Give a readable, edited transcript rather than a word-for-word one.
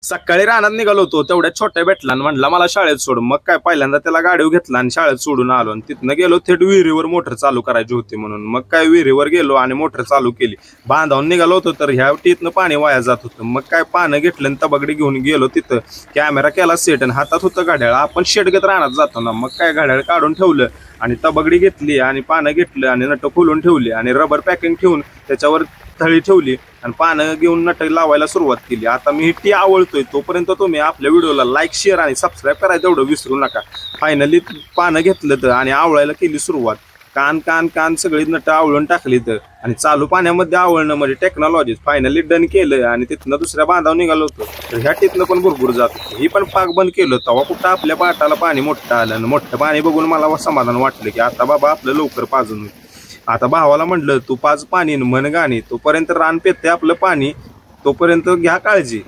सकाळी रानात निघालो होतो तेवढ्या छोट्या भेटला आणि म्हणला मला शाळेत सोड. मग काय पहिल्यांदा त्याला गाडीवर घेतला आणि शाळेत सोडून आलो आणि तिथनं गेलो थेट विहिरीवर मोटर चालू करायची होती म्हणून. मग काय विहिरीवर गेलो आणि मोटर चालू केली. बांधावून निघालो होतो तर ह्या टीतनं पाणी वाया जात होतं. मग काय पानं घेतलं आणि तबगडी घेऊन गेलो तिथं. कॅमेरा केला सेट आणि हातात होतं घड्याळ. आपण शेडगत रानात जातो ना, मग काय घड्याळ काढून ठेवलं आणि तबगडी घेतली आणि पानं घेतलं आणि नट खोलून ठेवली आणि रबर पॅकिंग ठेवून त्याच्यावर थळी ठेवली आणि पानं घेऊन नट लावायला सुरुवात केली. आता मी टी आवळतोय तोपर्यंत तुम्ही आपल्या व्हिडिओला लाईक शेअर आणि सबस्क्राईब करायचं तेवढं विसरू नका. फायनली पानं घेतलं तर आणि आवळायला केली सुरुवात. कान कान कान सगळी नट आवळून टाकली तर आणि चालू पाण्यामध्ये आवळणं म्हणजे टेक्नॉलॉजी. फायनली डन केलं आणि तिथनं दुसऱ्या बांधावर निघालो होतो तर ह्या टितनं पण भरपूर जात होतं. ही पण पाक बंद केलं. तेव्हा कुठं आपल्या पाटाला पाणी मोठं आलं आणि मोठं पाणी बघून मला समाधान वाटलं की आता बाबा आपलं लवकर पाजून होईल. आता भावाला म्हटलं तू पाच पाणी म्हण गाणी, तोपर्यंत रान पेते आपलं पाणी, तोपर्यंत घ्या काळजी.